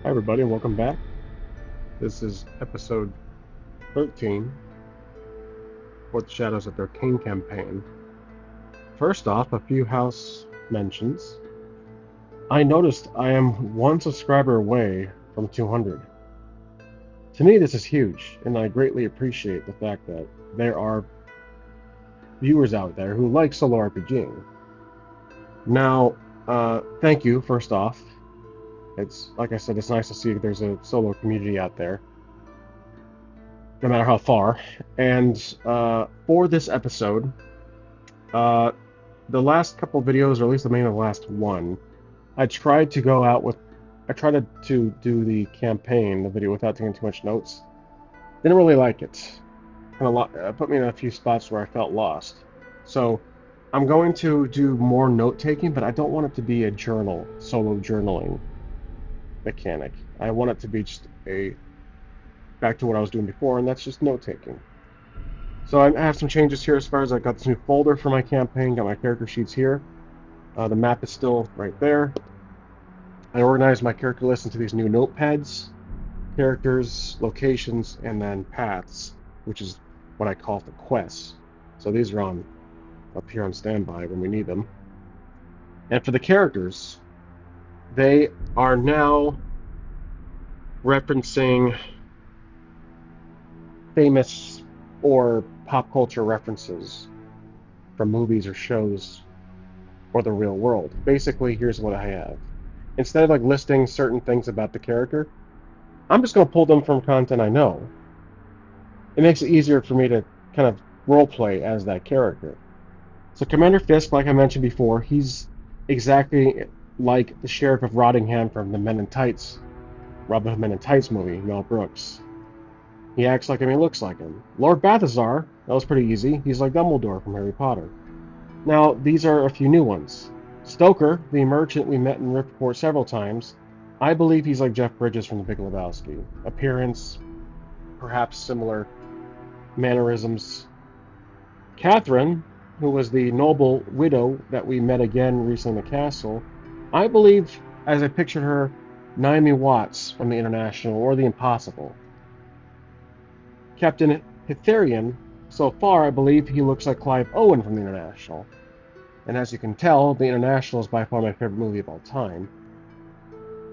Hi, everybody, and welcome back. This is episode 13 for the Shadows of Darkain campaign. First off, a few house mentions. I noticed I am one subscriber away from 200. To me, this is huge, and I greatly appreciate the fact that there are viewers out there who like solo RPGing. Now, thank you, first off. It's, like I said, it's nice to see there's a solo community out there, no matter how far. And for this episode, uh, the last couple videos, or at least the main of the last one, I tried to go out with, I tried to do the campaign, the video, without taking too much notes. Didn't really like it. Kind of put me in a few spots where I felt lost. So I'm going to do more note taking, but I don't want it to be a journal, solo journaling mechanic. I want it to be just a back to what I was doing before, and that's just note taking. So I have some changes here as far as I got this new folder for my campaign, got my character sheets here. The map is still right there. I organized my character list into these new notepads, characters, locations, and then paths, which is what I call the quests. So these are on up here on standby when we need them. And for the characters, they are now referencing famous or pop culture references from movies or shows or the real world. Basically, here's what I have. Instead of like listing certain things about the character, I'm just going to pull them from content I know. It makes it easier for me to kind of role play as that character. So Commander Fisk, like I mentioned before, he's exactly like the Sheriff of Rottingham from the Men in Tights, Robin Hood Men in Tights movie, Mel Brooks. He acts like him, he looks like him. Lord Balthazar, that was pretty easy. He's like Dumbledore from Harry Potter. Now, these are a few new ones. Stoker, the merchant we met in Riftport several times, I believe he's like Jeff Bridges from The Big Lebowski. Appearance, perhaps similar mannerisms. Catherine, who was the noble widow that we met again recently in the castle, I believe, as I pictured her, Naomi Watts from The International or The Impossible. Captain Hitharian, so far I believe he looks like Clive Owen from The International. And as you can tell, The International is by far my favorite movie of all time.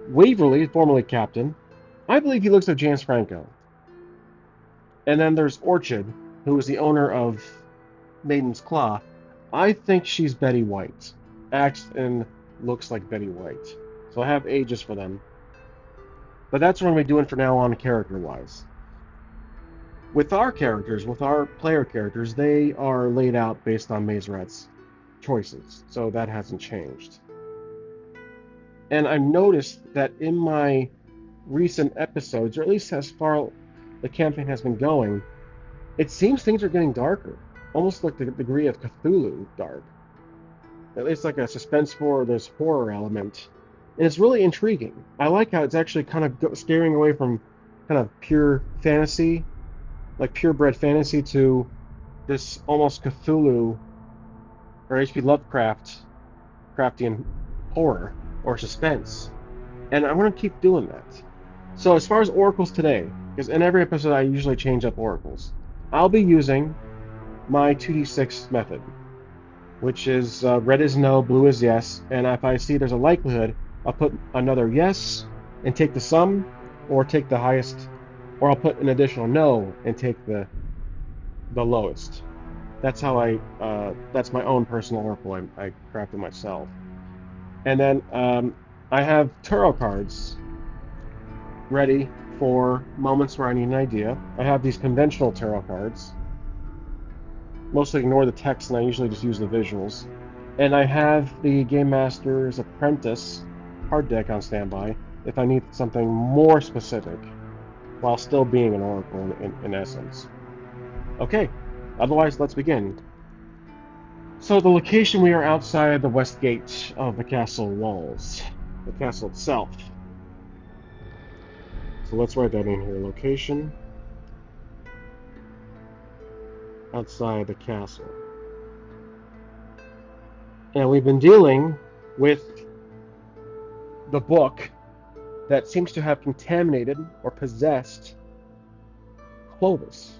Waverly, formerly Captain, I believe he looks like James Franco. And then there's Orchid, who is the owner of Maiden's Claw. I think she's Betty White. Acts and looks like Betty White. So I have ages for them. But that's what I'm going to be doing for now on character-wise. With our characters, with our player characters, they are laid out based on Maze Rat's choices. So that hasn't changed. And I've noticed that in my recent episodes, or at least as far the campaign has been going, it seems things are getting darker, almost like the degree of Cthulhu dark. At least like a suspense or there's horror element, and it's really intriguing. I like how it's actually kind of steering away from kind of pure fantasy, like purebred fantasy, to this almost Cthulhu or H.P. Lovecraft Craftian horror or suspense, and I want to keep doing that. So as far as oracles today, because in every episode I usually change up oracles, I'll be using my 2d6 method, which is red is no, blue is yes, and if I see there's a likelihood, I'll put another yes and take the sum, or take the highest, or I'll put an additional no and take the lowest. That's how that's my own personal oracle I crafted myself. And then I have tarot cards ready for moments where I need an idea. I have these conventional tarot cards. Mostly ignore the text, and I usually just use the visuals. And I have the Game Master's Apprentice card deck on standby if I need something more specific, while still being an oracle in essence. Okay, otherwise let's begin. So the location, we are outside the west gate of the castle walls, the castle itself. So let's write that in here. Location outside the castle. And we've been dealing with the book that seems to have contaminated or possessed Clovis.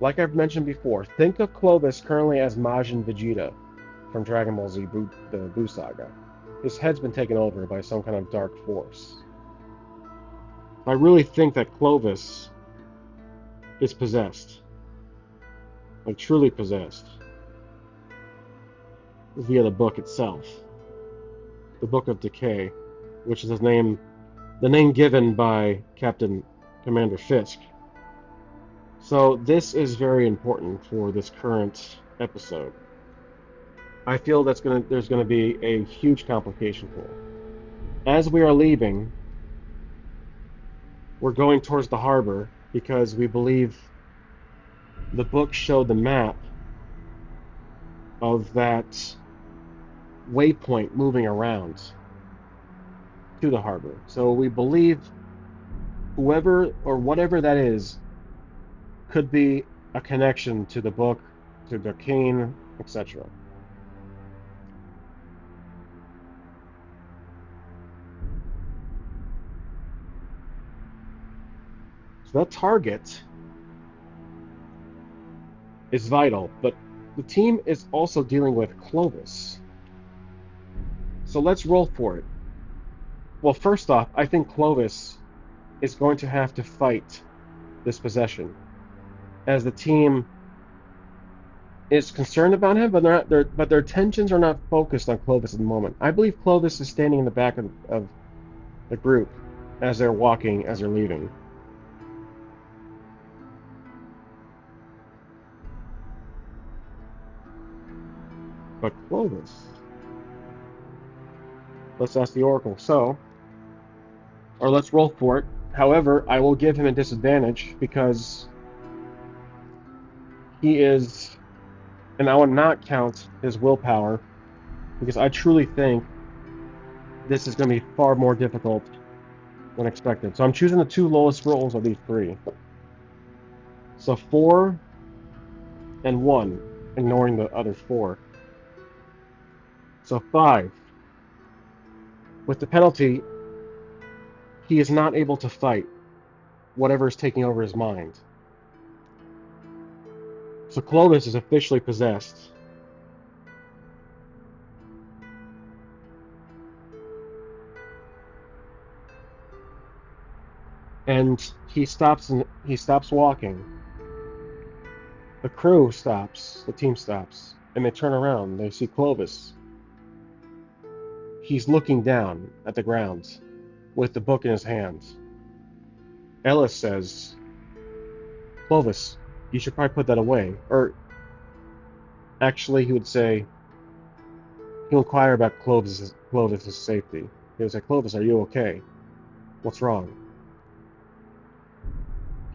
Like I've mentioned before, think of Clovis currently as Majin Vegeta from Dragon Ball Z, the Buu Saga. His head's been taken over by some kind of dark force. I really think that Clovis is possessed. Like, truly possessed. Via the book itself. The Book of Decay, which is the name given by Captain Commander Fisk. So this is very important for this current episode. I feel there's going to be a huge complication here. As we are leaving, we're going towards the harbor because we believe the book showed the map of that waypoint moving around to the harbor. So we believe whoever or whatever that is could be a connection to the book, to Darkain, etc. So that target is vital, but the team is also dealing with Clovis. So let's roll for it. Well, first off, I think Clovis is going to have to fight this possession, as the team is concerned about him, but their attentions are not focused on Clovis at the moment. I believe Clovis is standing in the back of the group as they're walking, as they're leaving. But Clovis. Let's ask the Oracle. Or let's roll for it. However, I will give him a disadvantage because he is, and I will not count his willpower, because I truly think this is going to be far more difficult than expected. So I'm choosing the two lowest rolls of these three. So 4 and 1, ignoring the other 4. So 5. With the penalty, he is not able to fight whatever is taking over his mind. So Clovis is officially possessed. And he stops walking. The crew stops, the team stops, and they turn around. They see Clovis. He's looking down at the ground with the book in his hands. Ellis says, "Clovis, you should probably put that away." Or actually, he would say, he'll inquire about Clovis's safety. He would say, "Clovis, are you okay? What's wrong?"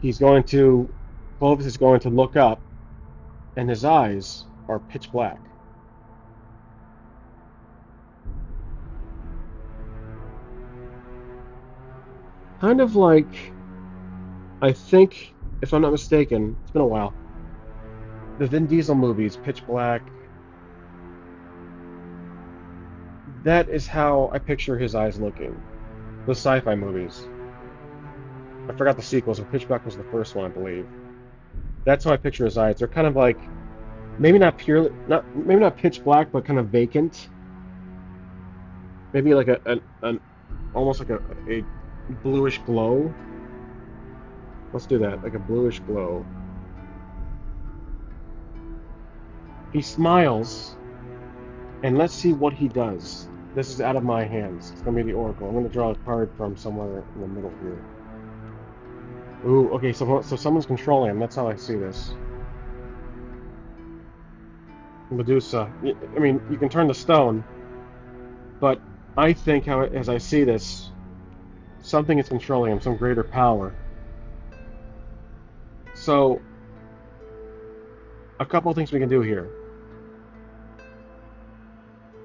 Clovis is going to look up, and his eyes are pitch black. Kind of like, I think, if I'm not mistaken, it's been a while, the Vin Diesel movies, Pitch Black. That is how I picture his eyes looking. The sci-fi movies. I forgot the sequels, but Pitch Black was the first one, I believe. That's how I picture his eyes. They're kind of like, maybe not pitch black, but kind of vacant. Maybe like an almost like a bluish glow. Let's do that, like a bluish glow. He smiles, and let's see what he does. This is out of my hands. It's going to be the Oracle. I'm going to draw a card from somewhere in the middle here. Ooh, okay, so someone's controlling him. That's how I see this. Medusa. I mean, you can turn the stone, but I think as I see this, something is controlling him, some greater power. So, a couple of things we can do here.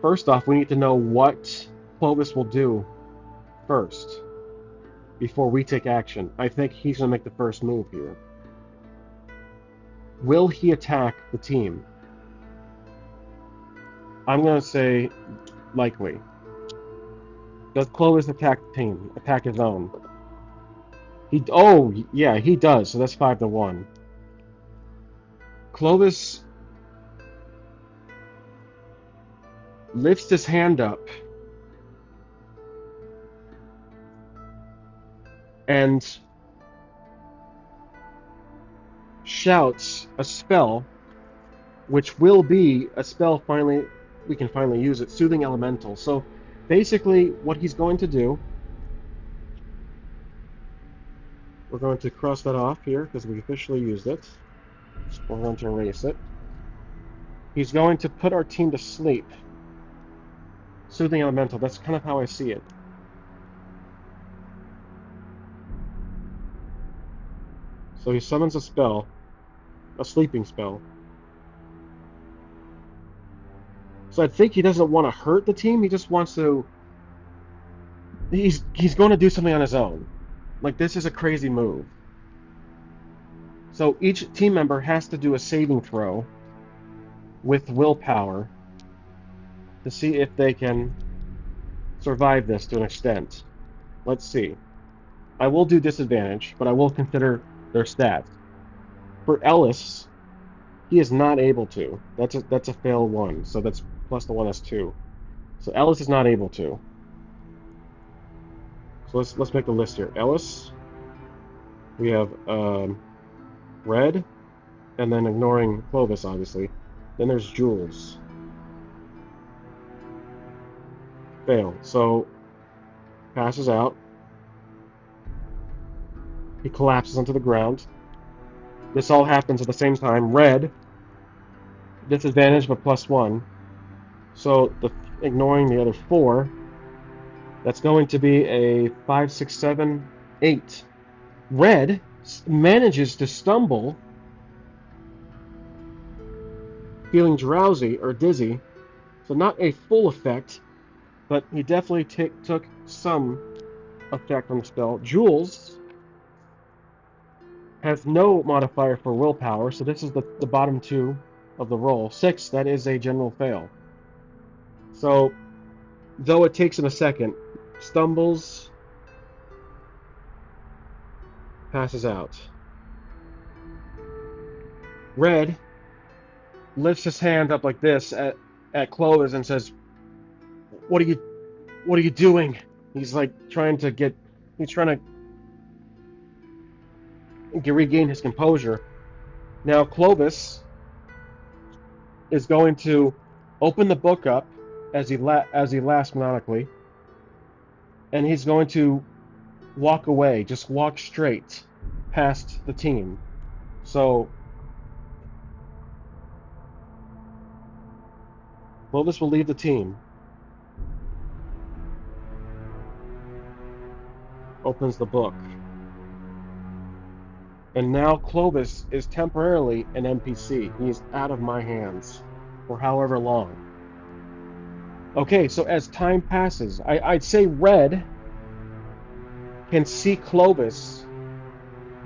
First off, we need to know what Clovis will do first before we take action. I think he's going to make the first move here. Will he attack the team? I'm going to say likely. Does Clovis attack the team? Attack his own? Oh, yeah, he does. So that's 5-1. Clovis lifts his hand up and shouts a spell, which will be a spell finally, we can finally use it, Soothing Elemental. So basically what he's going to do, we're going to cross that off here because we officially used it. We're going to erase it. He's going to put our team to sleep. Soothing Elemental, that's kind of how I see it. So he summons a spell, a sleeping spell. So I think he doesn't want to hurt the team, he just wants to... He's going to do something on his own. Like, this is a crazy move. So each team member has to do a saving throw with willpower to see if they can survive this to an extent. Let's see. I will do disadvantage, but I will consider their stats. For Ellis, he is not able to. That's a fail 1, so that's plus the 1, that's 2. So Ellis is not able to. So let's make the list here. Ellis, we have Red, and then ignoring Clovis, obviously. Then there's Jules. Fail. So passes out. He collapses onto the ground. This all happens at the same time. Red, disadvantage but plus 1. So ignoring the other 4, that's going to be a 5, 6, 7, 8. Red manages to stumble, feeling drowsy or dizzy. So not a full effect, but he definitely took some effect on the spell. Jules has no modifier for willpower, so this is the bottom 2 of the roll. 6, that is a general fail. So, though it takes him a second, stumbles, passes out. Red lifts his hand up like this at Clovis and says, What are you doing? He's like trying to regain his composure. Now Clovis is going to open the book up as he laughs maniacally, and he's going to walk away, just walk straight past the team. So Clovis will leave the team. Opens the book. And now Clovis is temporarily an NPC. He is out of my hands for however long. Okay, so as time passes, I'd say Red can see Clovis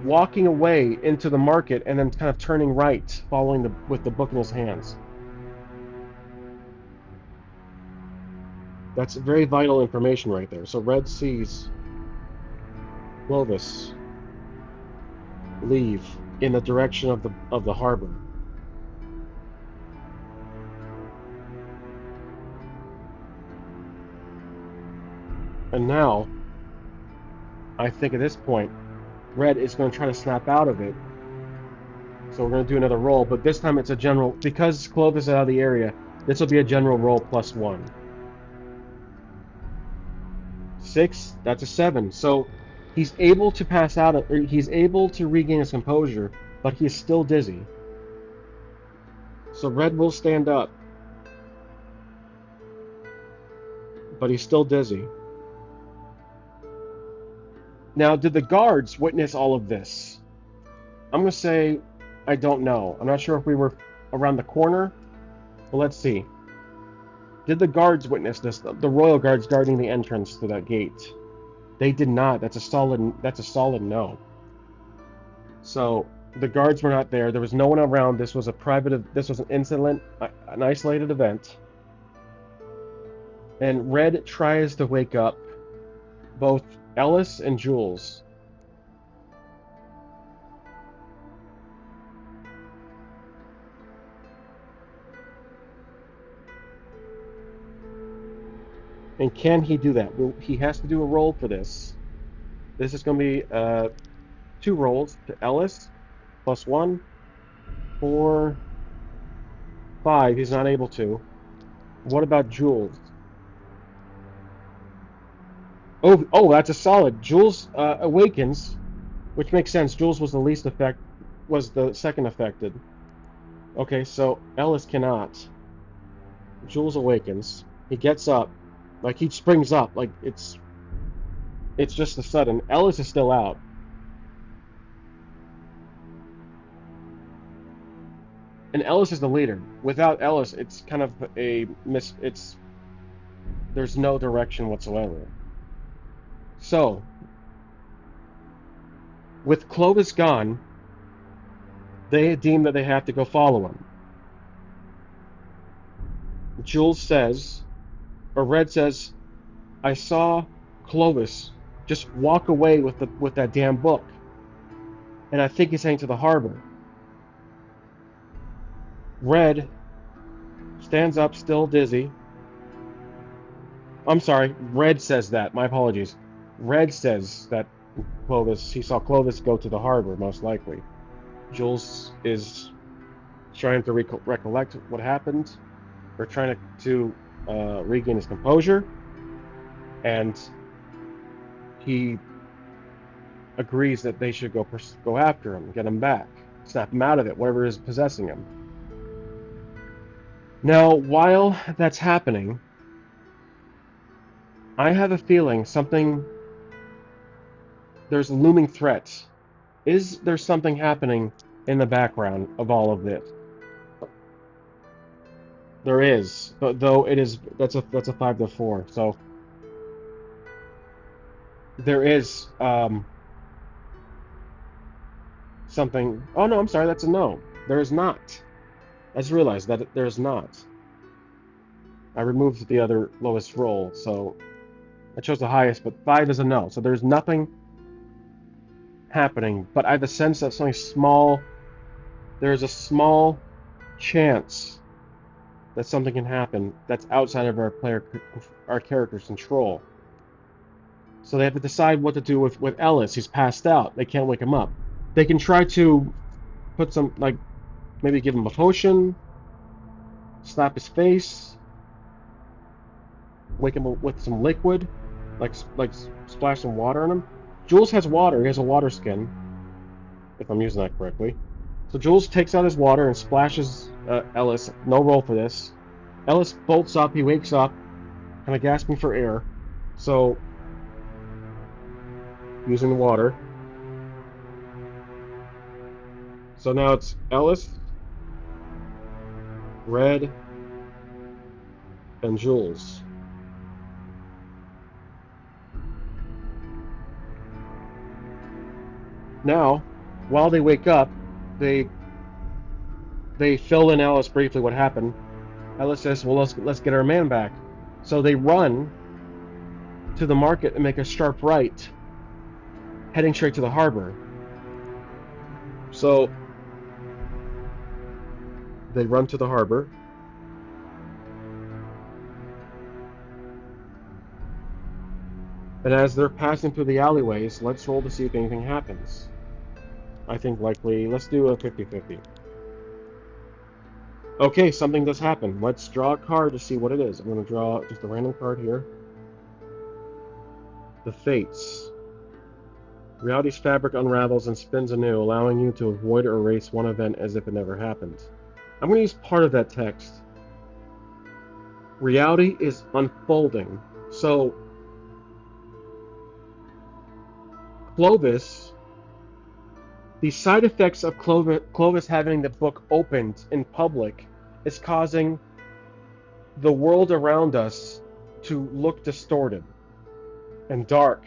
walking away into the market and then kind of turning right, following with the book in his hands. That's very vital information right there. So Red sees Clovis leave in the direction of the harbor. And now, I think at this point, Red is going to try to snap out of it. So we're going to do another roll, but this time it's a general, because Clovis is out of the area, this will be a general roll plus 1. 6, that's a 7. So he's able to pass out, or he's able to regain his composure, but he's still dizzy. So Red will stand up, but he's still dizzy. Now, did the guards witness all of this? I'm going to say I don't know. I'm not sure if we were around the corner, but let's see. Did the guards witness this? The royal guards guarding the entrance to that gate. They did not. That's a solid no. So the guards were not there. There was no one around. This was an incident, an isolated event. And Red tries to wake up both Ellis and Jules. And can he do that? Well, he has to do a roll for this. This is going to be 2 rolls to Ellis, +1, 4, 5. He's not able to. What about Jules? Oh, that's a solid. Jules awakens, which makes sense. Jules was was the second affected. Okay, so Ellis cannot. Jules awakens. He gets up, like he springs up, like it's just a sudden. Ellis is still out, and Ellis is the leader. Without Ellis, it's kind of a miss. There's no direction whatsoever. So with Clovis gone, they deem that they have to go follow him. Jules says, or Red says, I saw Clovis just walk away with that damn book, and I think he's heading to the harbor. Red stands up, still dizzy. I'm sorry, Red says that. My apologies. Red says that he saw Clovis go to the harbor, most likely. Jules is trying to recollect what happened, or trying to regain his composure, and he agrees that they should go after him, get him back, snap him out of it, whatever is possessing him. Now, while that's happening, I have a feeling there's a looming threat. Is there something happening in the background of all of this? There is, but though that's a 5 to 4. So there is something. Oh no, I'm sorry, that's a no. There is not. I just realized that there is not. I removed the other lowest roll, so I chose the highest, but 5 is a no. So there's nothing happening, but I have the sense that there's a small chance that something can happen that's outside of our character's control. So they have to decide what to do with Ellis. He's passed out. They can't wake him up. They can try to put maybe give him a potion, slap his face, wake him with some liquid, like splash some water on him. Jules has water. He has a water skin, if I'm using that correctly. So Jules takes out his water and splashes Ellis. No roll for this. Ellis bolts up. He wakes up, kind of gasping for air. So using the water. So now it's Ellis, Red, and Jules. Now, while they wake up, they fill in Ellis briefly what happened. Ellis says, "Well, let's get our man back." So they run to the market and make a sharp right, heading straight to the harbor. So they run to the harbor. And as they're passing through the alleyways, let's roll to see if anything happens. I think likely, let's do a 50-50. Okay, something does happen. Let's draw a card to see what it is. I'm going to draw just a random card here. The Fates. Reality's fabric unravels and spins anew, allowing you to avoid or erase one event as if it never happened. I'm going to use part of that text. Reality is unfolding. So, Clovis, the side effects of Clovis having the book opened in public is causing the world around us to look distorted and dark.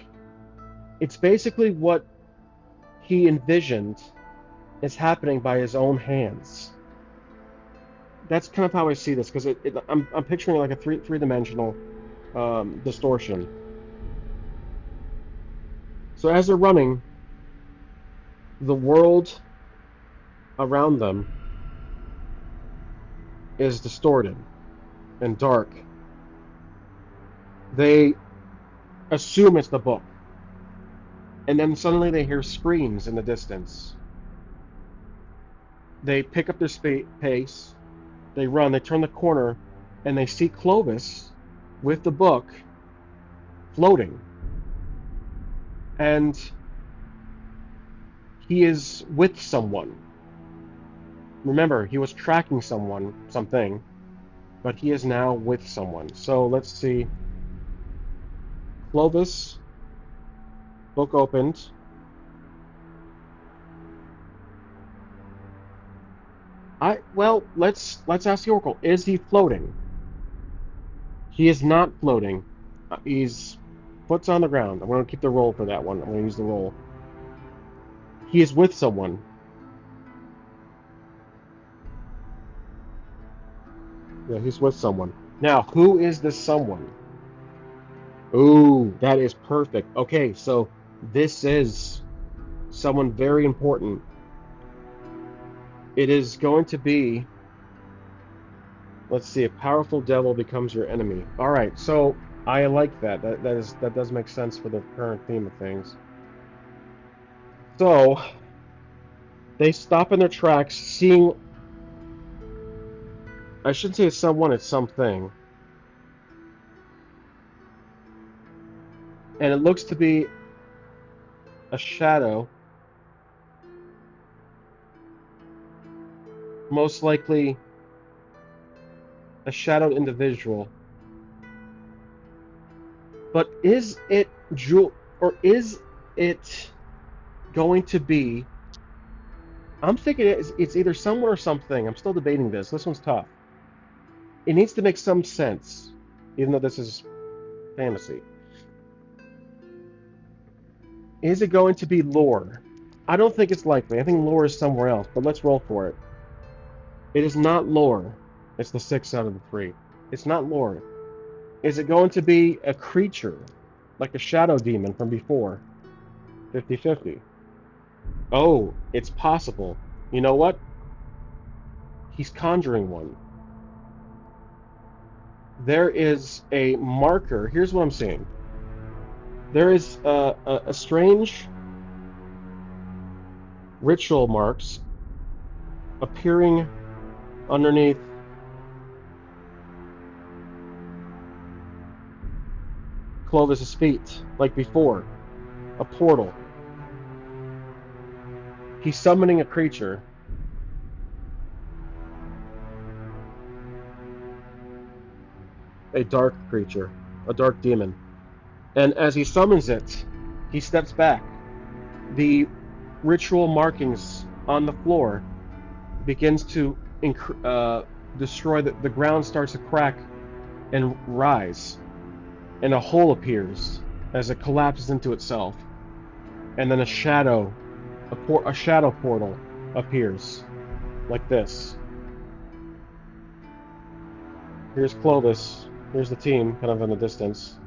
It's basically what he envisioned is happening by his own hands. That's kind of how I see this, because I'm picturing like a three-dimensional distortion. So as they're running, the world around them is distorted and dark. They assume it's the book, and then suddenly they hear screams in the distance. They pick up their pace, they run, they turn the corner, and they see Clovis with the book floating. And he is with someone. Remember, he was tracking something, but he is now with someone. So let's see. Clovis, book opened. Let's ask the Oracle. Is he floating? He is not floating. He's foot's on the ground. I'm going to keep the roll for that one. I'm going to use the roll. He is with someone. Yeah, he's with someone. Now, who is this someone? Ooh, that is perfect. Okay, so this is someone very important. It is going to be, let's see, a powerful devil becomes your enemy. All right, so I like that. That does make sense for the current theme of things. So they stop in their tracks, seeing. I shouldn't say it's someone, it's something. And it looks to be a shadow, most likely a shadowed individual. But is it Jewel, or is it going to be? I'm thinking it's either someone or something. I'm still debating this. This one's tough. It needs to make some sense, even though this is fantasy. Is it going to be lore? I don't think it's likely. I think lore is somewhere else, but let's roll for it. It is not lore. It's the 6 out of the 3. It's not lore. Is it going to be a creature, like a shadow demon from before? 50-50. Oh, it's possible. You know what? He's conjuring one. There is a marker. Here's what I'm seeing. There is a strange ritual marks appearing underneath Clovis's feet, like before. A portal. He's summoning a creature. A dark creature. A dark demon. And as he summons it, he steps back. The ritual markings on the floor begins to destroy. The ground starts to crack and rise. And a hole appears as it collapses into itself. And then a shadow portal appears, like this. Here's Clovis. Here's the team, kind of in the distance.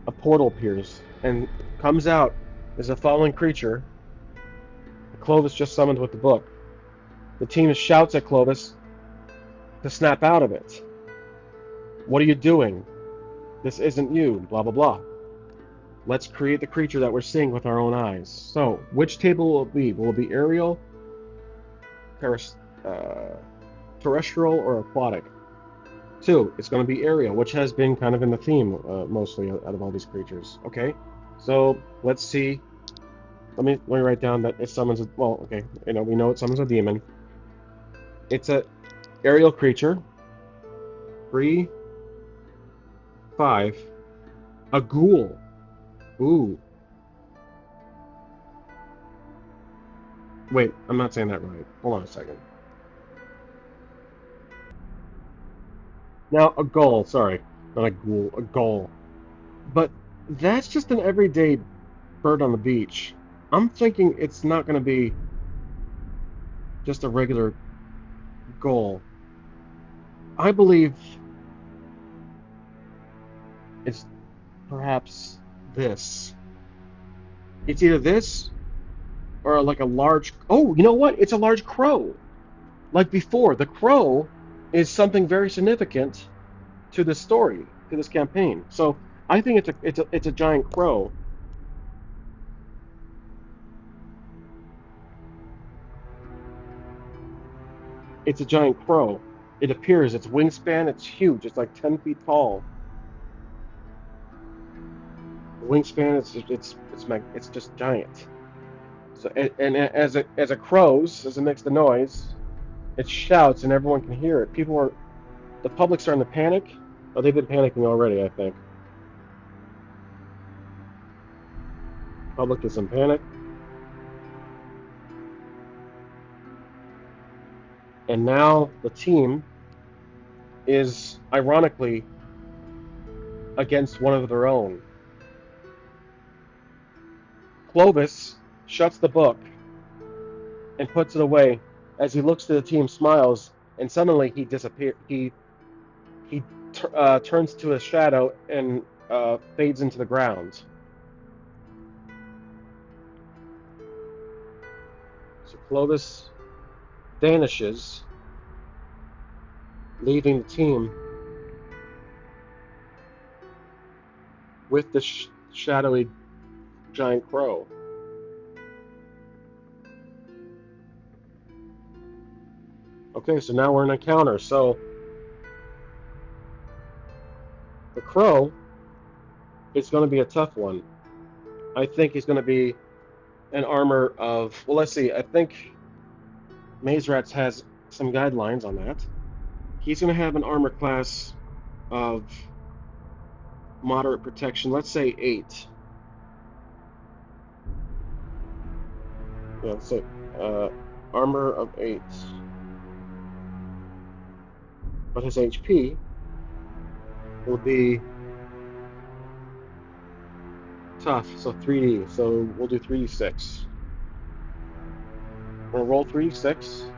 A portal appears and comes out as a fallen creature. Clovis just summoned with the book. The team shouts at Clovis to snap out of it. What are you doing? This isn't you, blah, blah, blah. Let's create the creature that we're seeing with our own eyes. So, which table will it be? Will it be aerial, terrestrial, or aquatic? 2, it's going to be aerial, which has been kind of in the theme mostly out of all these creatures. Okay, so let's see. Let me write down that it summons a, well, okay, we know it summons a demon. It's a aerial creature. 3, 5, a ghoul. Ooh. Wait, I'm not saying that right. Hold on a second. Now, a gull, sorry. Not a ghoul, a gull. But that's just an everyday bird on the beach. I'm thinking it's not going to be just a regular gull. I believe it's perhaps this. It's either this or like a large. Oh, you know what? It's a large crow. Like before, the crow is something very significant to this story, to this campaign. So I think it's a giant crow. It's a giant crow. It appears. Its wingspan. It's huge. It's like 10 feet tall. The wingspan. It's just giant. So and as it crows, as it makes the noise, it shouts and everyone can hear it. The public's starting to panic. Oh, they've been panicking already, I think. Public is in panic, and now the team is ironically against one of their own. Clovis shuts the book and puts it away. As he looks to the team, smiles, and suddenly he disappears. He turns to a shadow and fades into the ground. So Clovis vanishes, leaving the team with the shadowy giant crow. Okay, so now we're in an encounter. So the crow is going to be a tough one. I think he's going to be an armor of. Well, let's see. I think Maze Rats has some guidelines on that. He's going to have an armor class of moderate protection. Let's say 8. Yeah, let's say armor of 8. But his HP will be tough, so 3D. So we'll do 3d6. We'll roll 3d6.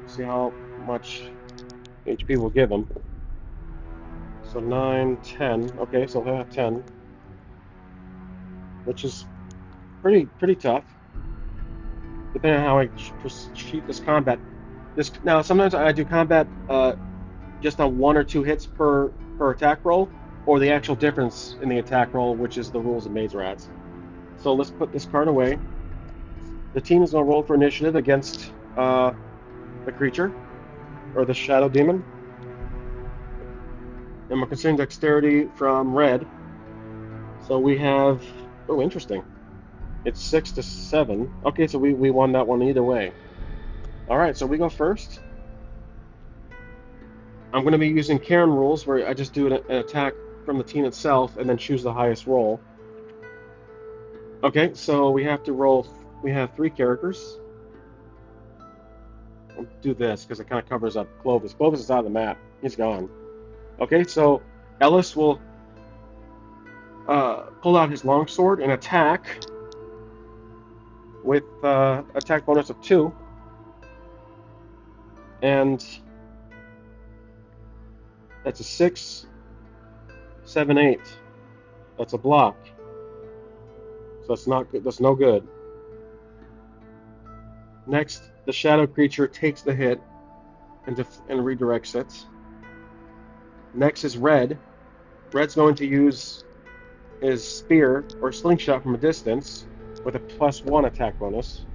See how much HP we'll give him. So 9, 10. Okay, so he'll have 10, which is pretty tough. Depending on how I treat this combat. Now sometimes I do combat just on 1 or 2 hits per attack roll, or the actual difference in the attack roll, which is the rules of Maze Rats. So let's put this card away. The team is going to roll for initiative against the creature, or the shadow demon. And we're considering dexterity from red. So we have, oh, interesting. It's 6 to 7. Okay, so we won that one either way. All right, so we go first. I'm going to be using Karen rules, where I just do an attack from the team itself and then choose the highest roll. Okay, so we have to roll. We have 3 characters. I'll do this because it kind of covers up Clovis. Clovis is out of the map. He's gone. Okay, so Ellis will pull out his longsword and attack with attack bonus of 2. And that's a 6, 7, 8. That's a block. So that's not good. That's no good. Next, the shadow creature takes the hit and redirects it. Next is Red. Red's going to use his spear or slingshot from a distance with a +1 attack bonus.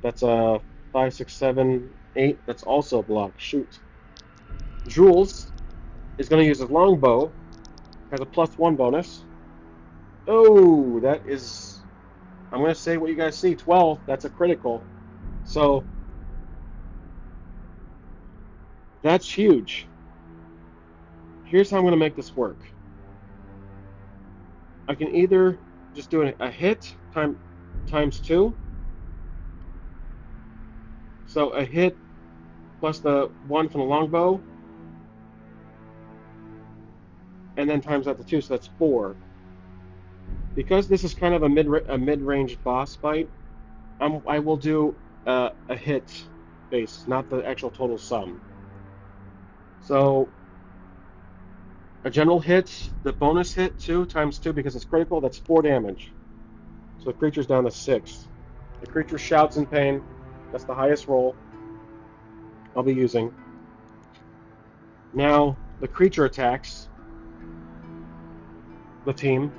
That's a 5, 6, 7, 8. That's also a block. Shoot. Jules is going to use his longbow. Has a +1 bonus. Oh, that is. I'm going to say what you guys see. 12. That's a critical. So that's huge. Here's how I'm going to make this work. I can either just do a hit times 2. So a hit plus the 1 from the longbow, and then times that to 2, so that's 4. Because this is kind of a mid-range boss fight, I will do a hit base, not the actual total sum. So A general hit, the bonus hit, 2 times 2 because it's critical, that's 4 damage. So the creature's down to 6. The creature shouts in pain. That's the highest roll I'll be using. Now, the creature attacks the team.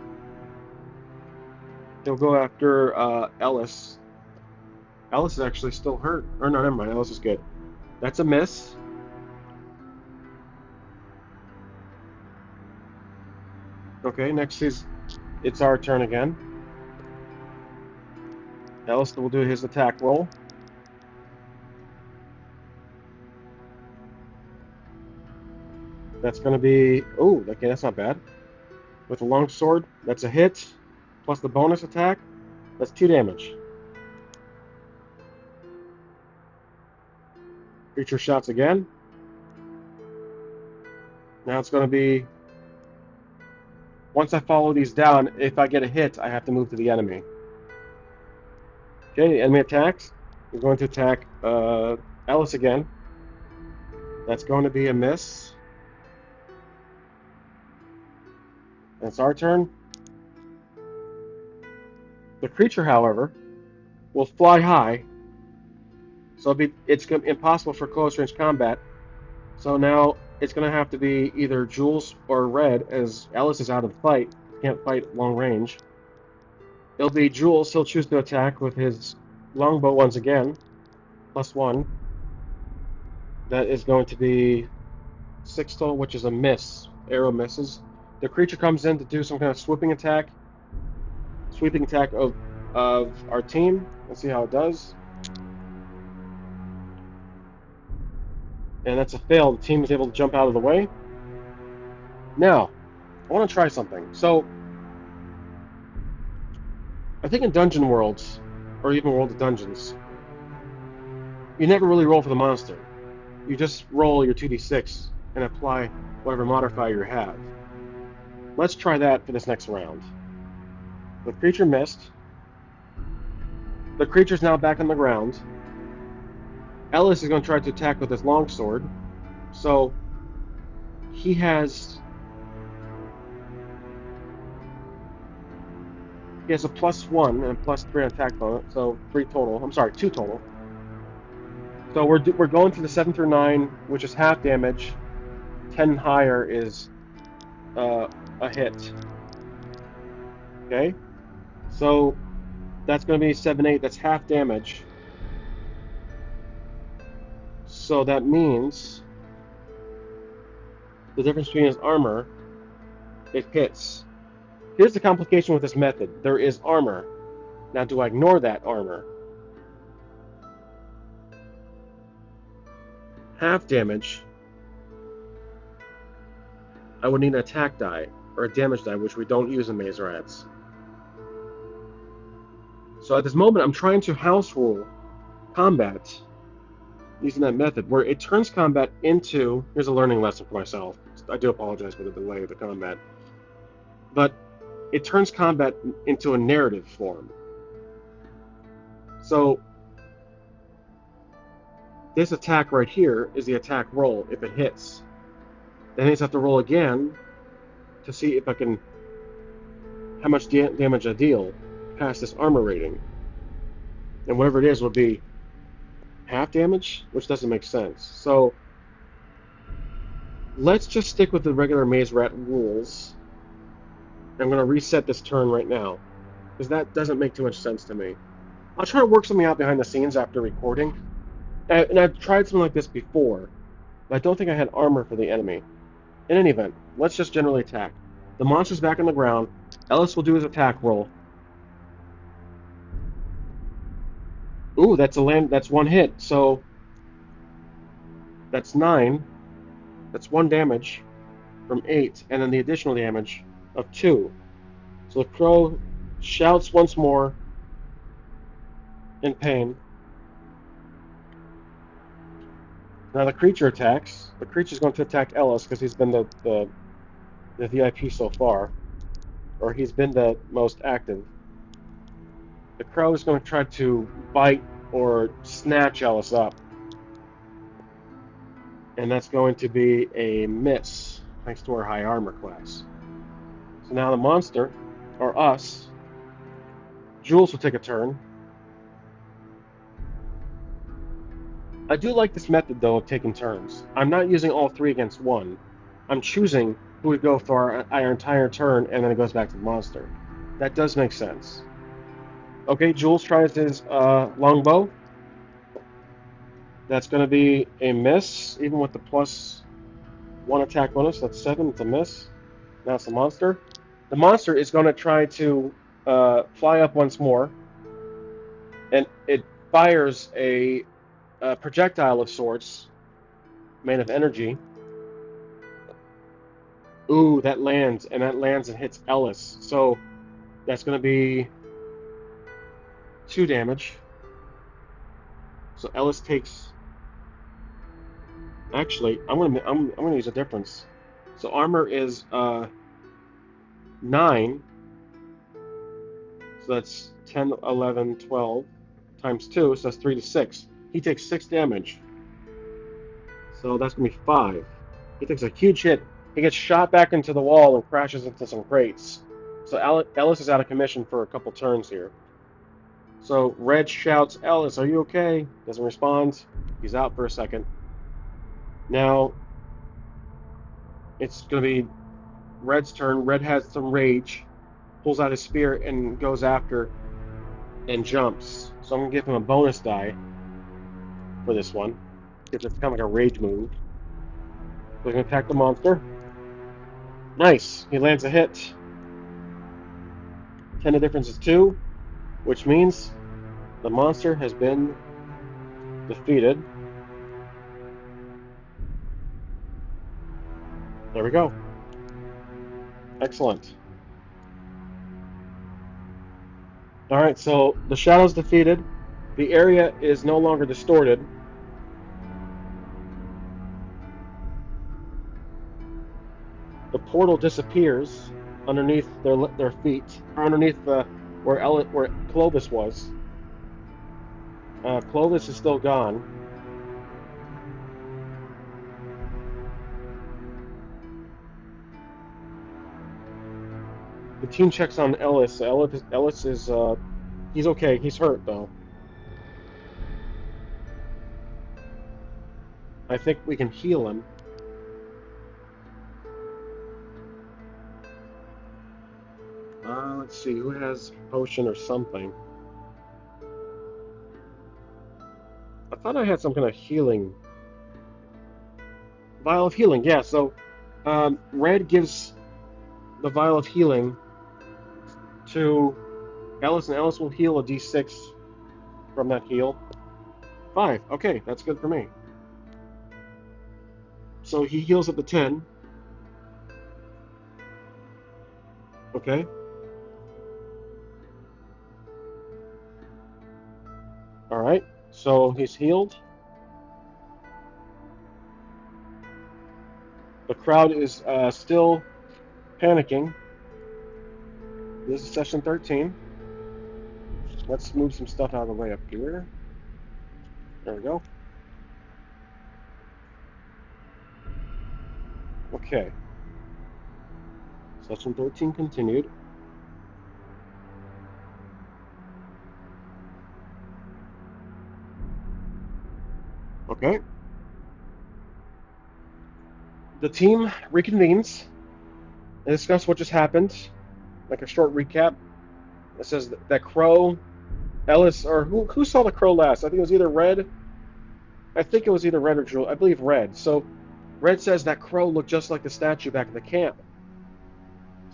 They'll go after Ellis. Ellis is actually still hurt. Or no, never mind. Ellis is good. That's a miss. Okay, next is it's our turn again. Ellis will do his attack roll. That's going to be... Oh, okay, that's not bad. With a long sword, that's a hit. Plus the bonus attack, that's 2 damage. Creature shouts again. Now it's going to be... Once I follow these down, if I get a hit, I have to move to the enemy. Okay, the enemy attacks. We're going to attack Ellis again. That's going to be a miss. It's our turn. The creature, however, will fly high, so it's impossible for close range combat. So now it's going to have to be either Jules or Red, as Ellis is out of the fight. Can't fight long range. It'll be Jules. He'll choose to attack with his longbow once again. +1. That is going to be 6 total, which is a miss. Arrow misses. The creature comes in to do some kind of sweeping attack. Sweeping attack of our team. Let's see how it does. And that's a fail. The team is able to jump out of the way. Now, I want to try something. So, I think in Dungeon Worlds, or even World of Dungeons, you never really roll for the monster. You just roll your 2d6 and apply whatever modifier you have. Let's try that for this next round. The creature missed. The creature's now back on the ground. Ellis is going to try to attack with his longsword. So he has a +1 and a +3 on attack bonus, so 3 total. I'm sorry, 2 total. So we're going to the 7 through 9, which is half damage. 10 and higher is a hit. Okay, so that's going to be 7, 8. That's half damage. So that means the difference between his armor, it hits. Here's the complication with this method. There is armor. Now, do I ignore that armor? Half damage, I would need an attack die, or a damage die, which we don't use in Maze Rats. So at this moment, I'm trying to house rule combat using that method, where it turns combat into... Here's a learning lesson for myself. I do apologize for the delay of the combat. But it turns combat into a narrative form. So this attack right here is the attack roll if it hits. Then I just have to roll again to see if I can... how much damage I deal past this armor rating. And whatever it is will be half damage, which doesn't make sense. So let's just stick with the regular Maze Rat rules. I'm going to reset this turn right now, because that doesn't make too much sense to me. I'll try to work something out behind the scenes after recording. And I've tried something like this before, but I don't think I had armor for the enemy. In any event, let's just generally attack. The monster's back on the ground. Ellis will do his attack roll. Ooh, that's one hit, so that's 9. That's 1 damage from 8, and then the additional damage of 2. So the crow shouts once more in pain. Now the creature attacks. The creature's going to attack Ellis because he's been the VIP so far, or he's been the most active. The crow is going to try to bite or snatch Ellis up, and that's going to be a miss. thanks to our high armor class. So now the monster, or us, Jules will take a turn. I do like this method, though, of taking turns. I'm not using all three against one. I'm choosing who would go for our entire turn, and then it goes back to the monster. That does make sense. Okay, Jules tries his longbow. That's going to be a miss, even with the +1 attack bonus. That's 7. It's a miss. Now it's the monster. The monster is going to try to fly up once more, and it fires a projectile of sorts made of energy. Ooh, that lands, and that lands and hits Ellis. So that's going to be 2 damage. So Ellis takes. Actually, I'm gonna use a difference. So armor is 9. So that's 10, 11, 12 times 2. So that's 3 to 6. He takes 6 damage. So that's gonna be 5. He takes a huge hit. He gets shot back into the wall and crashes into some crates. So Ellis is out of commission for a couple turns here. So Red shouts, "Ellis, are you okay?" Doesn't respond. He's out for a second. Now it's going to be Red's turn. Red has some rage, pulls out his spear and goes after and jumps. So I'm going to give him a bonus die for this one, because it's kind of like a rage move. So he's going to attack the monster. Nice. He lands a hit. 10 to difference is 2, which means the monster has been defeated. There we go. Excellent. Alright, so the shadow's defeated. The area is no longer distorted. The portal disappears underneath their feet, or underneath where Clovis was. Clovis is still gone. The team checks on Ellis. Ellis is he's okay. He's hurt though. I think we can heal him. Let's see, who has potion or something? I thought I had some kind of healing. Vial of healing, yeah. So Red gives the vial of healing to Ellis, and Ellis will heal a d6 from that heal. 5. Okay, that's good for me. So he heals at the 10. Okay. Alright, so he's healed. The crowd is still panicking. This is session 13. Let's move some stuff out of the way up here. There we go. Okay. Session 13 continued. Okay. The team reconvenes and discuss what just happened. Like a short recap. It says that Crow, Ellis, or who saw the Crow last? I think it was either Red. I think it was either Red or Jewel. I believe Red. So Red says that Crow looked just like the statue back at the camp.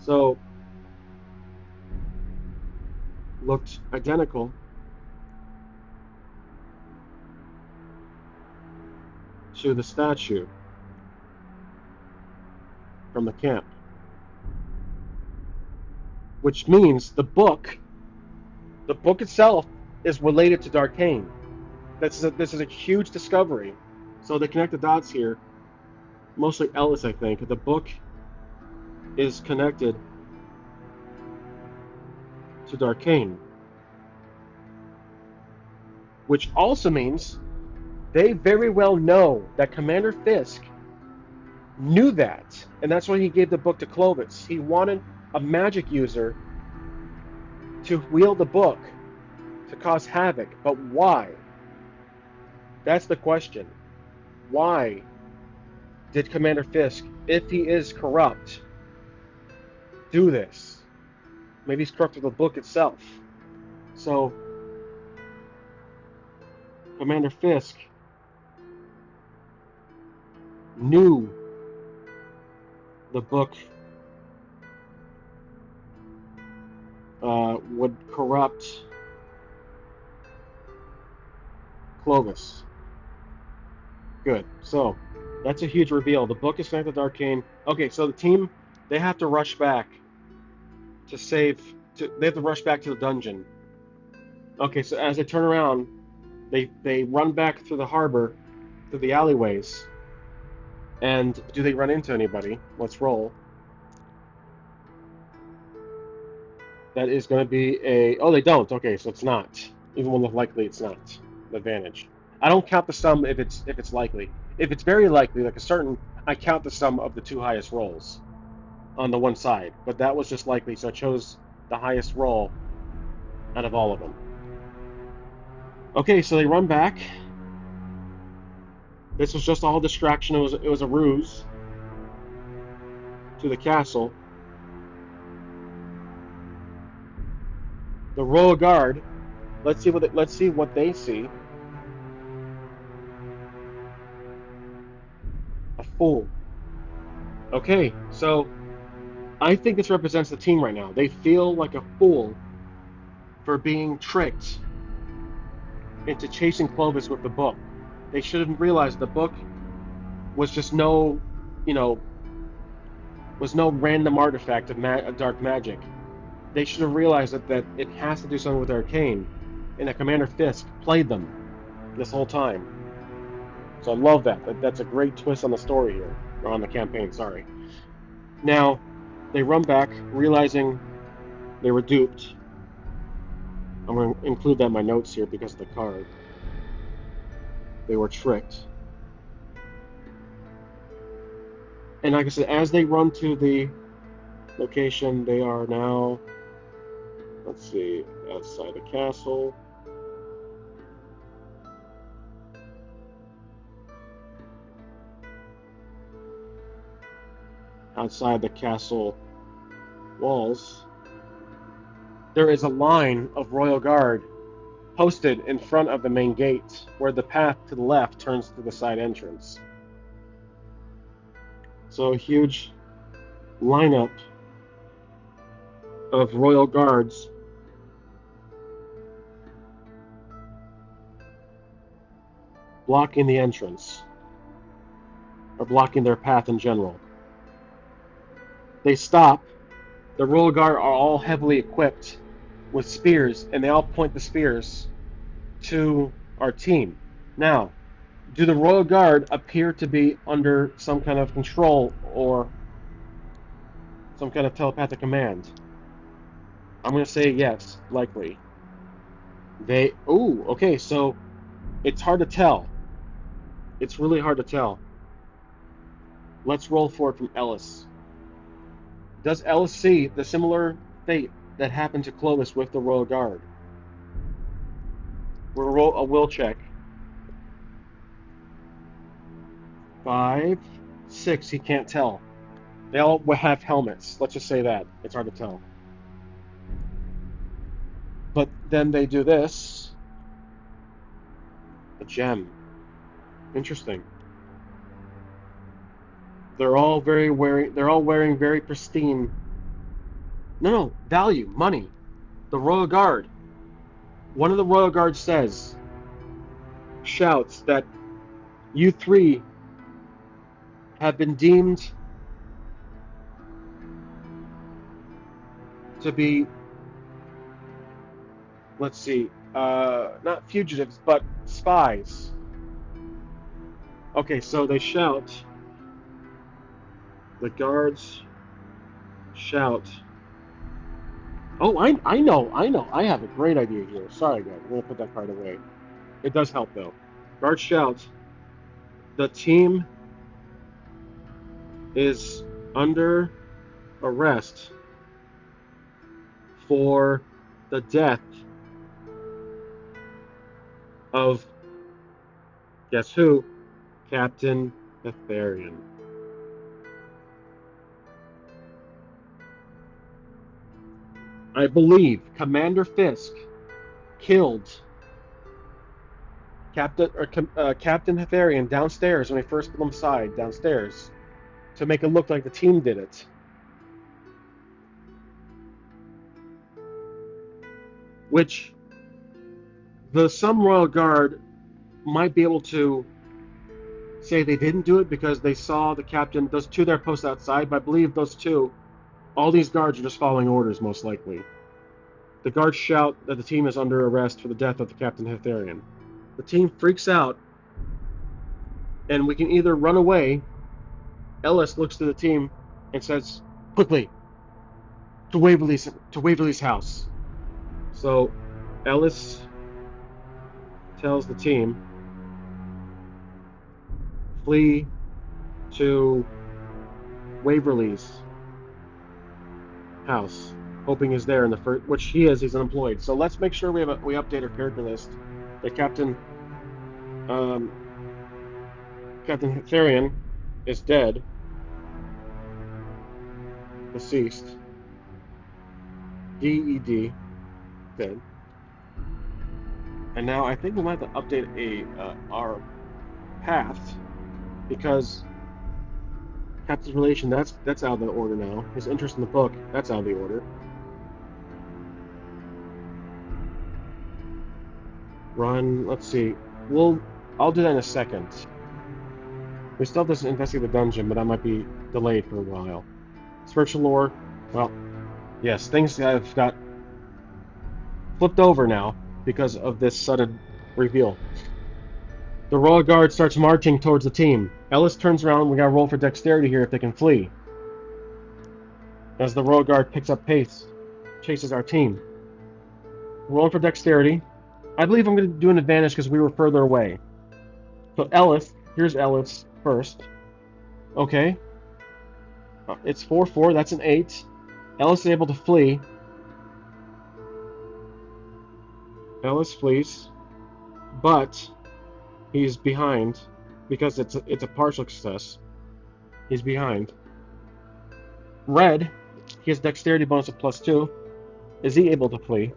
So looked identical to the statue from the camp. Which means the book itself is related to Darkain. This is a huge discovery. So they connect the dots here. Mostly Ellis, I think. The book is connected to Darkain. Which also means they very well know that Commander Fisk knew that, and that's why he gave the book to Clovis. He wanted a magic user to wield the book to cause havoc, but why? That's the question. Why did Commander Fisk, if he is corrupt, do this? Maybe he's corrupt with the book itself. So, Commander Fisk knew the book would corrupt Clovis. Good. So, that's a huge reveal. The book is connected to Darkain. Okay, so the team, they have to rush back to save. They have to rush back to the dungeon. Okay, so as they turn around, they run back through the harbor, through the alleyways. And do they run into anybody? Let's roll. That is going to be a. Oh, they don't. Okay, so it's not. Even when likely it's not. The advantage. I don't count the sum if it's likely. If it's very likely, like a certain, I count the sum of the two highest rolls on the one side. But that was just likely, so I chose the highest roll out of all of them. Okay, so they run back. This was just all distraction. It was a ruse to the castle. The royal guard. Let's see what they see. A fool. Okay, so I think this represents the team right now. They feel like a fool for being tricked into chasing Clovis with the book. They should have realized the book was just was no random artifact of dark magic. They should have realized that it has to do something with Arcane, and that Commander Fisk played them this whole time. So I love that. That's a great twist on the story here, or on the campaign, sorry. Now, they run back, realizing they were duped. I'm going to include that in my notes here because of the card. They were tricked. And like I said, as they run to the location, they are now, let's see, outside the castle. Outside the castle walls, there is a line of royal guard posted in front of the main gate, where the path to the left turns to the side entrance. So a huge lineup of royal guards blocking the entrance, or blocking their path in general. They stop. The royal guard are all heavily equipped with spears, and they all point the spears to our team. Now, do the royal guard appear to be under some kind of control or some kind of telepathic command? I'm going to say yes, likely. Okay, so it's hard to tell. It's really hard to tell. Let's roll for it from Ellis. Does Ellis see the similar fate that happened to Clovis with the royal guard? We'll roll a will check. 5, 6, he can't tell. They all have helmets. Let's just say that. It's hard to tell. But then they do this. A gem. Interesting. They're all wearing very pristine. No, value, money. The royal guard. One of the royal guard shouts that you three have been deemed to be, let's see, not fugitives, but spies. Okay, so they shout, the guards shout. Oh, I know, I have a great idea here. Sorry, guys, I'm going to put that card away. It does help, though. Guards shout, the team is under arrest for the death of, guess who? Captain Betharian. I believe Commander Fisk killed Captain Betharian downstairs when he first put him aside downstairs to make it look like the team did it. Which some Royal Guard might be able to say they didn't do it because they saw the captain, those two that are posted outside, but I believe those two, all these guards are just following orders, most likely. The guards shout that the team is under arrest for the death of the Captain Hetharian. The team freaks out, and we can either run away. Ellis looks to the team and says, quickly, to Waverly's house. So Ellis tells the team, flee to Waverly's house, hoping he's there in the first, which he is. He's unemployed. So let's make sure we update our character list. That Captain Therian is dead, deceased. DED, dead. And now I think we might have to update our path, because Captain's relation, that's out of the order now. His interest in the book, that's out of the order. Run, let's see. I'll do that in a second. We still have to investigate the dungeon, but that might be delayed for a while. Spiritual lore, well, yes, things have got flipped over now because of this sudden reveal. The Royal Guard starts marching towards the team. Ellis turns around. We gotta roll for dexterity here if they can flee. As the Royal Guard picks up pace, chases our team. Rolling for dexterity. I believe I'm going to do an advantage because we were further away. So Ellis, here's Ellis first. Okay. It's 4-4, that's an 8. Ellis is able to flee. Ellis flees, but he's behind because it's a partial success. He's behind. Red, he has dexterity bonus of +2. Is he able to flee?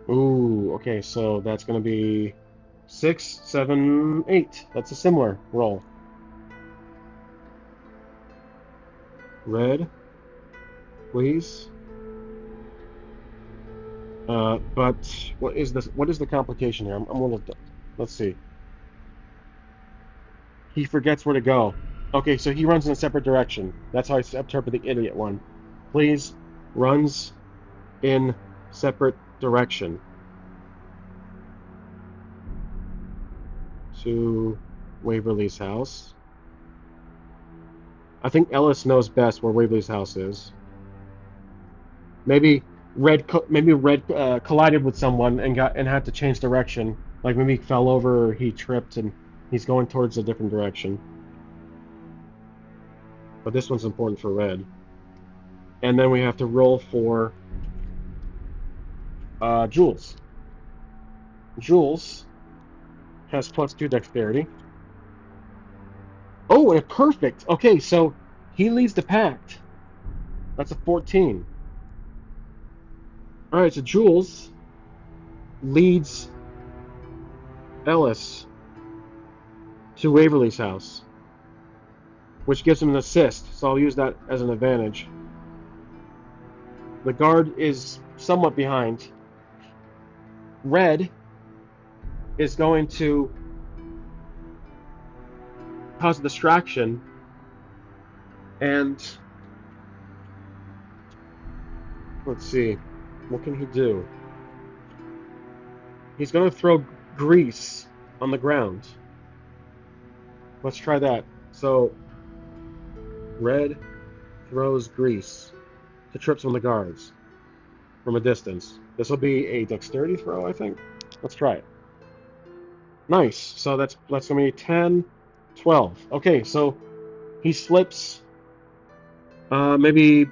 Ooh, okay, so that's going to be 6, 7, 8. That's a similar roll. Red, please. But what is this? What is the complication here? I'm a little. Let's see. He forgets where to go. Okay, so he runs in a separate direction. That's how I interpret the idiot one. Please, runs in separate direction. To Waverly's house. I think Ellis knows best where Waverly's house is. Maybe Red collided with someone and had to change direction. Like maybe he fell over or he tripped and he's going towards a different direction. But this one's important for Red. And then we have to roll for Jules. Jules has +2 dexterity. Oh, and perfect! Okay, so he leads the pact. That's a 14. Alright, so Jules leads Ellis to Waverly's house, which gives him an assist, so I'll use that as an advantage. The guard is somewhat behind. Red is going to cause a distraction, and let's see, what can he do? He's going to throw grease on the ground. Let's try that. So Red throws grease to trip some of the guards from a distance. This will be a dexterity throw, I think. Let's try it. Nice. So that's going to be 10, 12. Okay, so He slips maybe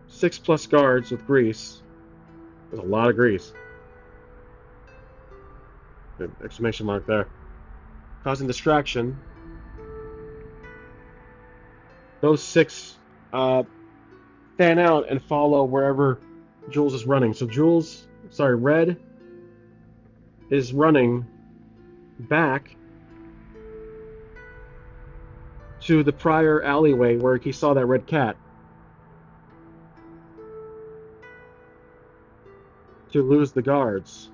6+ guards with grease. There's a lot of grease. Good exclamation mark there. Causing distraction. Those 6 fan out and follow wherever Jules is running. So Red is running back to the prior alleyway where he saw that red cat to lose the guards.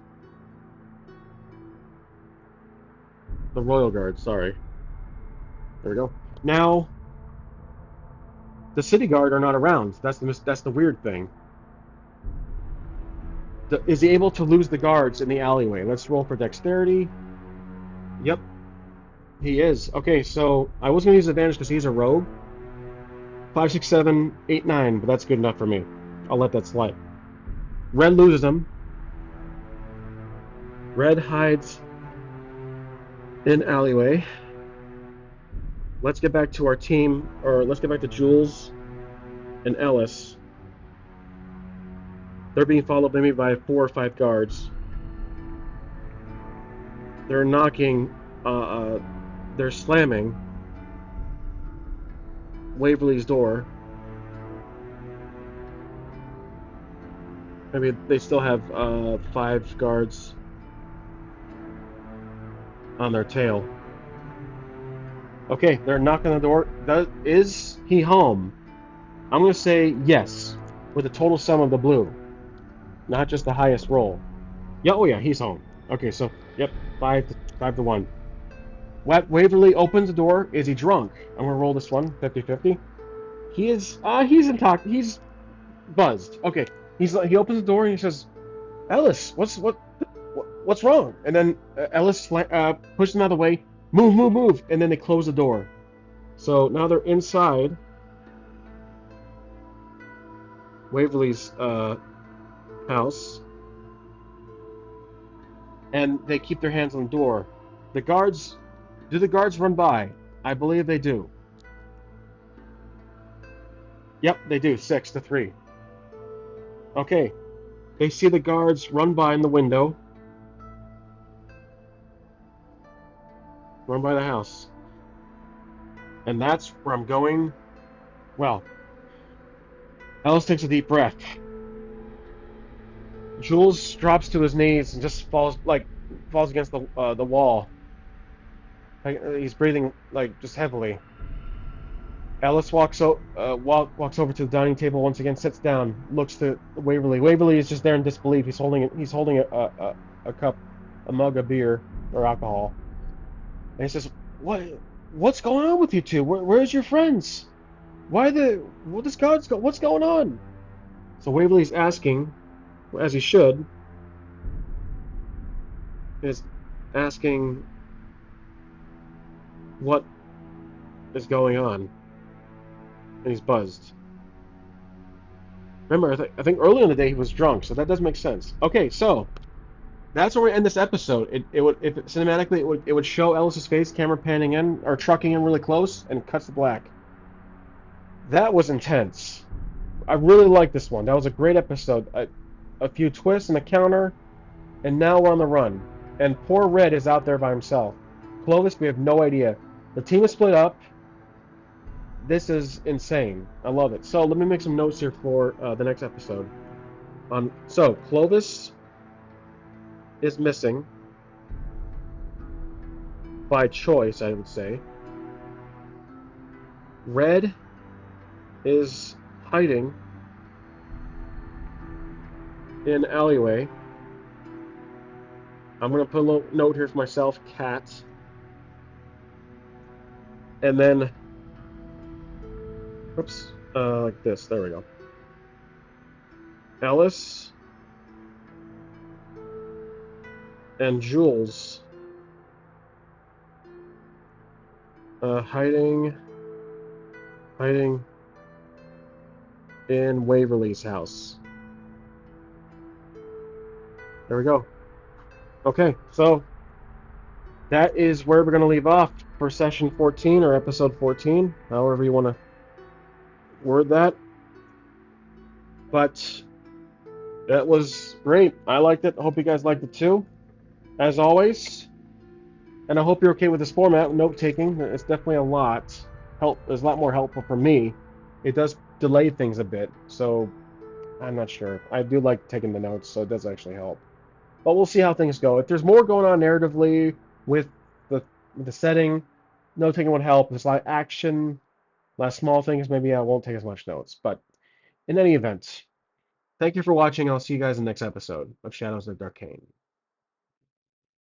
The royal guards, sorry. There we go. Now, the city guard are not around. That's the weird thing. Is he able to lose the guards in the alleyway? Let's roll for dexterity. Yep, he is. Okay, so I was going to use advantage because he's a rogue. 5, 6, 7, 8, 9, but that's good enough for me. I'll let that slide. Red loses him. Red hides in alleyway. Let's get back to our team, or let's get back to Jules and Ellis. They're being followed maybe by 4 or 5 guards. They're knocking, they're slamming Waverly's door. Maybe they still have 5 guards on their tail. Okay, they're knocking on the door. Is he home? I'm going to say yes, with the total sum of the blue, not just the highest roll. Yeah, oh yeah, he's home. Okay, so yep, 5 to 1. Waverly opens the door. Is he drunk? I'm gonna roll this one, 50-50. He is. He's buzzed. Okay, he opens the door and he says, "Ellis, what's wrong?" And then Ellis pushes him out of the way. Move! And then they close the door. So now they're inside Waverly's house, and they keep their hands on the door. Do the guards run by? I believe they do. Yep, they do. 6 to 3. Okay, they see the guards run by in the window, run by the house, and that's where I'm going. Well, Ellis takes a deep breath. Jules drops to his knees and just falls against the wall. He's breathing just heavily. Ellis walks over to the dining table once again, sits down, looks to Waverly. Waverly is just there in disbelief. He's holding a cup, a mug of beer or alcohol, and he says, "What's going on with you two? Where's your friends? What's going on?" So Waverly's asking, as he should, is asking what is going on, and he's buzzed. Remember, I think early in the day he was drunk, so that does make sense. Okay, so that's where we end this episode. Cinematically it would show Ellis's face, camera panning in or trucking in really close, and cuts to black. That was intense. I really like this one. That was a great episode. A few twists and a counter, and now we're on the run. And poor Red is out there by himself. Clovis, we have no idea. The team is split up. This is insane. I love it. So let me make some notes here for the next episode. So Clovis is missing by choice, I would say. Red is hiding in alleyway. I'm going to put a little note here for myself, cat. And then, oops, like this. There we go. Ellis and Jules hiding in Waverly's house. There we go. Okay, so that is where we're going to leave off for session 14 or episode 14, however you want to word that. But that was great. I liked it. I hope you guys liked it too, as always. And I hope you're okay with this format, note taking. It's definitely a lot help. It's a lot more helpful for me. It does delay things a bit, so I'm not sure. I do like taking the notes, so it does actually help. But we'll see how things go. If there's more going on narratively with the the setting, note taking would help. There's a lot of action, a lot of small things. Maybe I won't take as much notes. But in any event, thank you for watching. I'll see you guys in the next episode of Shadows of Darkain.